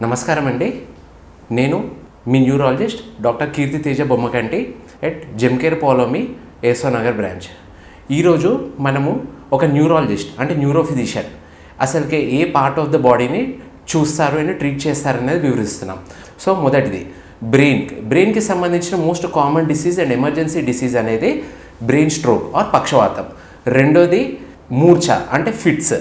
నమస్కారం అండి. నేను మీ neurologist doctor Keerthi Teja Bommakanti at Gemcare Paulomi ఏసోనగర్ బ్రాంచ్. ఈరోజు మనము ఒక న్యూరాలజిస్ట్ అంటే న్యూరోఫిజిషియన్ అసలుకి ఏ పార్ట్ ఆఫ్ ద బాడీని చూస్తారు అని ట్రీట్ చేస్తారు అనేది వివరిస్తున్నాం. సో మొదటిది బ్రెయిన్కి సంబంధించిన most common disease and emergency disease అనేది బ్రెయిన్ స్ట్రోక్ ఆర్ పక్షవాతం. రెండోది మూర్ఛ అంటే ఫిట్స్.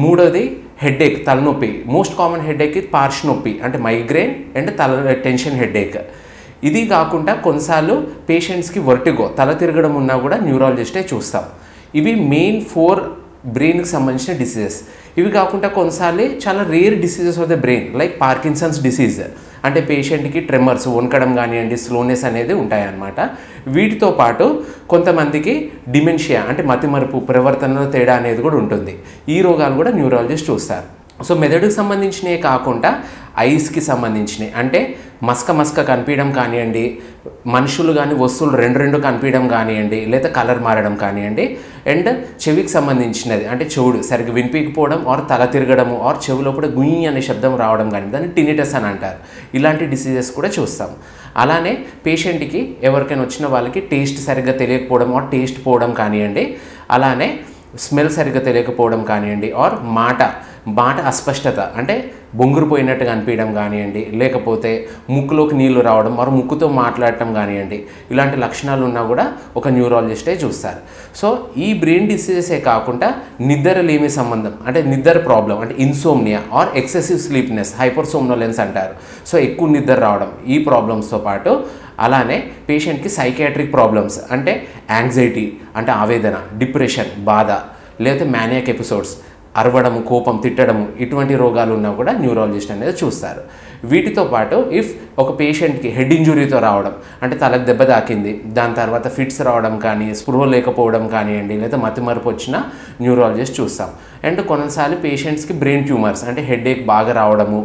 మూడోది హెడేక్ తలనొప్పి. మోస్ట్ కామన్ హెడేక్ పార్ష్ నొప్పి అంటే మైగ్రేన్ అండ్ టెన్షన్ హెడేక్. ఇది కాకుండా కొన్నిసార్లు పేషెంట్స్కి వర్టిగో తల తిరగడం ఉన్నా కూడా న్యూరాలజిస్టే చూస్తాం. ఇవి మెయిన్ 4 బ్రెయిన్కి సంబంధించిన డిసీజెస్. ఇవి కాకుండా కొన్నిసార్లు చాలా rare diseases of the brain like Parkinson's disease అంటే పేషెంట్కి ట్రెమర్స్ వణకడం కానివ్వండి స్లోనెస్ అనేది ఉంటాయన్నమాట. వీటితో పాటు కొంతమందికి డిమెన్షియా అంటే మతిమరుపు ప్రవర్తనలో తేడా అనేది కూడా ఉంటుంది. ఈ రోగాలు కూడా న్యూరాలజిస్ట్ చూస్తారు. సో మెదడుకు సంబంధించినవి కాకుండా ఐస్కి సంబంధించినవి అంటే మస్క కనిపించడం కానివ్వండి, మనుషులు కానీ వస్తువులు రెండు కనిపించడం కానివ్వండి, లేదా కలర్ మారడం కానివ్వండి, అండ్ చెవికి సంబంధించినది అంటే చెవుడు సరిగ్గా వినిపించకపోవడం ఆర్ తల తిరగడము ఆర్ చెవిలోపల గుయ్యి అనే శబ్దం రావడం కానీ దాన్ని టినిటస్ అని అంటారు. ఇలాంటి డిసీజెస్ కూడా చూస్తాం. అలానే పేషెంట్కి ఎవరికైనా వచ్చిన వాళ్ళకి టేస్ట్ సరిగ్గా తెలియకపోవడం ఆర్ టేస్ట్ పోవడం కానివ్వండి, అలానే స్మెల్ సరిగ్గా తెలియకపోవడం కానివ్వండి ఆర్ మాట అస్పష్టత అంటే బొంగురు పోయినట్టుగా అనిపించడం కానివ్వండి, లేకపోతే ముక్కులోకి నీళ్లు రావడం ఆర్ ముక్కుతో మాట్లాడటం కానివ్వండి, ఇలాంటి లక్షణాలు ఉన్నా కూడా ఒక న్యూరాలజిస్టే చూస్తారు. సో ఈ బ్రెయిన్ డిసీజెసే కాకుండా నిద్రలేమి సంబంధం అంటే నిద్ర ప్రాబ్లం అంటే ఇన్సోమ్నియా ఆర్ ఎక్సెసివ్ స్లీప్నెస్ హైపర్సోమ్నోలెన్స్ అంటారు. సో ఎక్కువ నిద్ర రావడం ఈ ప్రాబ్లమ్స్తో పాటు అలానే పేషెంట్కి సైకియాట్రిక్ ప్రాబ్లమ్స్ అంటే యాంగ్జైటీ అంటే ఆవేదన, డిప్రెషన్ బాధ, లేదా మ్యానియాక్ ఎపిసోడ్స్ అరవడము కోపం తిట్టడము ఇటువంటి రోగాలు ఉన్నా కూడా న్యూరాలజిస్ట్ అనేది చూస్తారు. వీటితో పాటు ఇఫ్ ఒక పేషెంట్కి హెడ్ ఇంజురీతో రావడం అంటే తలకు దెబ్బ తాకింది దాని తర్వాత ఫిట్స్ రావడం కానీ స్పృహ లేకపోవడం కానివ్వండి లేదా మతిమరుపు వచ్చిన న్యూరాలజిస్ట్ చూస్తాం. అండ్ కొన్నిసార్లు పేషెంట్స్కి బ్రెయిన్ ట్యూమర్స్ అంటే హెడేక్ బాగా రావడము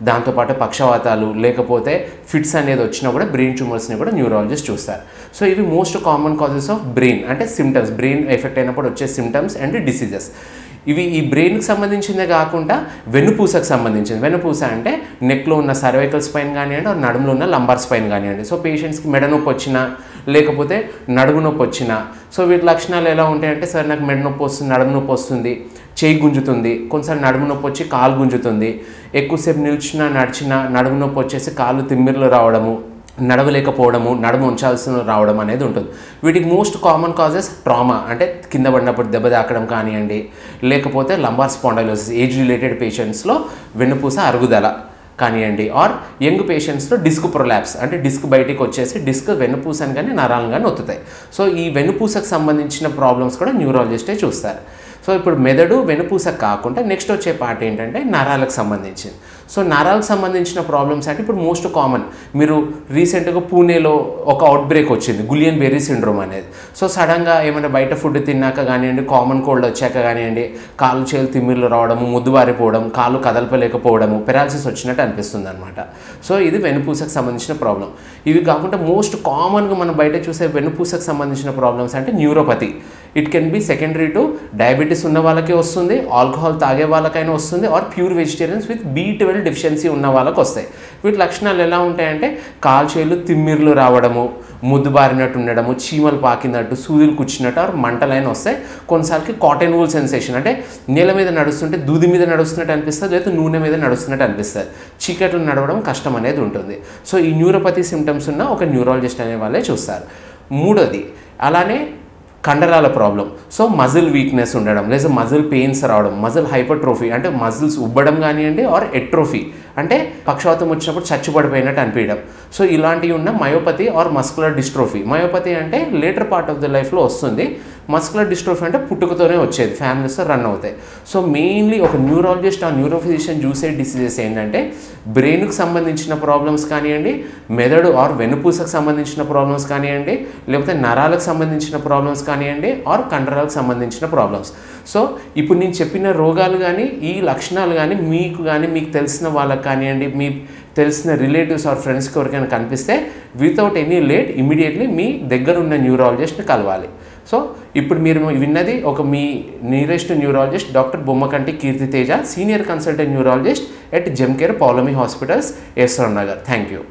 దాంతోపాటు పక్షవాతాలు లేకపోతే ఫిట్స్ అనేది వచ్చినా కూడా బ్రెయిన్ ట్యూమర్స్ని కూడా న్యూరాలజిస్ట్ చూస్తారు. సో ఇవి most common causes of brain అంటే సిమ్టమ్స్ బ్రెయిన్ ఎఫెక్ట్ అయినప్పుడు వచ్చే సిమ్టమ్స్ అండ్ డిసీజెస్. ఇవి ఈ బ్రెయిన్కి సంబంధించిందే కాకుండా వెన్నుపూసకు సంబంధించింది. వెన్నుపూస అంటే నెక్లో ఉన్న సర్వైకల్ స్పైన్ కానివ్వండి నడుములో ఉన్న లంబార్ స్పైన్ కానివ్వండి. సో పేషెంట్స్కి మెడ నొప్పి వచ్చినా లేకపోతే నడుము నొప్పి వచ్చినా సో వీటి లక్షణాలు ఎలా ఉంటాయంటే సార్ నాకు మెడ నొప్పి వస్తుంది, నడుము నొప్పి వస్తుంది, చేయి గుంజుతుంది, కొంచెం నడుము నొప్పి వచ్చి కాలు గుంజుతుంది, ఎక్కువసేపు నిల్చున్నా నడిచినా నడుము నొప్పి వచ్చేసి కాళ్ళు తిమ్మిర్లు రావడము, నడవలేకపోవడము, నడుము ఉంచాల్సిన రావడం అనేది ఉంటుంది. వీటికి మోస్ట్ కామన్ కాజెస్ ట్రామా అంటే కింద పడినప్పుడు దెబ్బ తాకడం కానివ్వండి, లేకపోతే లంబార్ స్పాండైలోసిస్ ఏజ్ రిలేటెడ్ పేషెంట్స్లో వెన్నుపూస అరుగుదల కానివ్వండి ఆర్ యంగ్ పేషెంట్స్లో డిస్క్ ప్రొలాప్స్ అంటే డిస్క్ బయటికి వచ్చేసి డిస్క్ వెన్నుపూసని కానీ నరాలను కానీ ఒత్తుతాయి. సో ఈ వెన్నుపూసకు సంబంధించిన ప్రాబ్లమ్స్ కూడా న్యూరాలజిస్టే చూస్తారు. సో ఇప్పుడు మెదడు వెన్నుపూస కాకుండా నెక్స్ట్ వచ్చే పార్ట్ ఏంటంటే నరాలకు సంబంధించింది. సో నరాలకు సంబంధించిన ప్రాబ్లమ్స్ అంటే ఇప్పుడు మోస్ట్ కామన్ మీరు రీసెంట్గా పూణేలో ఒక అవుట్బ్రేక్ వచ్చింది గులియన్ బెర్రీ సిండ్రోమ్ అనేది. సో సడన్గా ఏమైనా బయట ఫుడ్ తిన్నాక కానివ్వండి కామన్ కోల్డ్ వచ్చాక కానివ్వండి కాళ్ళు చేతులు తిమ్మిర్లు రావడము, ముద్దుబారిపోవడం, కాళ్ళు కదలపలేకపోవడము, పెరాలసిస్ వచ్చినట్టు అనిపిస్తుంది అనమాట. సో ఇది వెన్నుపూసకు సంబంధించిన ప్రాబ్లం. ఇవి కాకుండా మోస్ట్ కామన్గా మనం బయట చూసే వెన్నుపూసకు సంబంధించిన ప్రాబ్లమ్స్ అంటే neuropathy. It can be secondary to diabetes ఉన్న వాళ్ళకి వస్తుంది, ఆల్కహాల్ తాగే వాళ్ళకైనా వస్తుంది or pure vegetarians with B12 deficiency ఉన్న వాళ్ళకి వస్తాయి. వీటి లక్షణాలు ఎలా ఉంటాయంటే కాలు చేతులు తిమ్మిర్లు రావడము, ముద్దుబారినట్టు ఉండడము, చీమలు పాకినట్టు, సూదులు కూర్చున్నట్టు ఆర్ మంటలైన వస్తాయి. కొన్నిసార్లు కాటన్ వూల్ సెన్సేషన్ అంటే నేల మీద నడుస్తుంటే దూది మీద నడుస్తున్నట్టు అనిపిస్తుంది, లేదా నూనె మీద నడుస్తున్నట్టు అనిపిస్తుంది, చీకట్లు నడవడం కష్టం అనేది ఉంటుంది. సో ఈ న్యూరోపతి సిమ్టమ్స్ ఉన్న ఒక న్యూరాలజిస్ట్ అనే వాళ్ళే చూస్తారు. మూడోది అలానే కండరాల ప్రాబ్లం. సో మజిల్ వీక్నెస్ ఉండడం లేదా మజిల్ పెయిన్స్ రావడం, మజిల్ హైపర్ట్రోఫీ అంటే మజిల్స్ ఉబ్బడం కానివ్వండి ఆర్ ఎట్రోఫీ అంటే పక్షవాతం వచ్చినప్పుడు చచ్చుబడిపోయినట్టు అనిపించడం. సో ఇలాంటివి ఉన్న myopathy or muscular dystrophy. Myopathy అంటే లేటర్ పార్ట్ ఆఫ్ ద లైఫ్లో వస్తుంది, మస్కులర్ డిస్ట్రోఫీ అంటే పుట్టుకతోనే వచ్చేది, ఫ్యామిలీస్తో రన్ అవుతాయి. సో మెయిన్లీ ఒక న్యూరాలజిస్ట్ ఆ న్యూరోఫిజిషియన్ చూసే డిసీజెస్ ఏంటంటే బ్రెయిన్కి సంబంధించిన ప్రాబ్లమ్స్ కానివ్వండి, మెదడు ఆర్ వెన్నుపూసకు సంబంధించిన ప్రాబ్లమ్స్ కానివ్వండి, లేకపోతే నరాలకు సంబంధించిన ప్రాబ్లమ్స్ కానివ్వండి ఆర్ కండరాలకు సంబంధించిన ప్రాబ్లమ్స్. సో ఇప్పుడు నేను చెప్పిన రోగాలు కానీ ఈ లక్షణాలు కానీ మీకు తెలిసిన వాళ్ళకి కానివ్వండి, మీ తెలిసిన రిలేటివ్స్ ఆర్ ఫ్రెండ్స్కి ఎవరికైనా కనిపిస్తే వితౌట్ ఎనీ లేట్ ఇమీడియట్లీ మీ దగ్గర ఉన్న న్యూరాలజిస్ట్ని కలవాలి. సో ఇప్పుడు మీరు విన్నది ఒక మీ nearest neurologist doctor Bommakanti Keerthi Teja, senior consultant neurologist at Gemcare Paulomi hospitals, Yashwant Nagar. Thank you.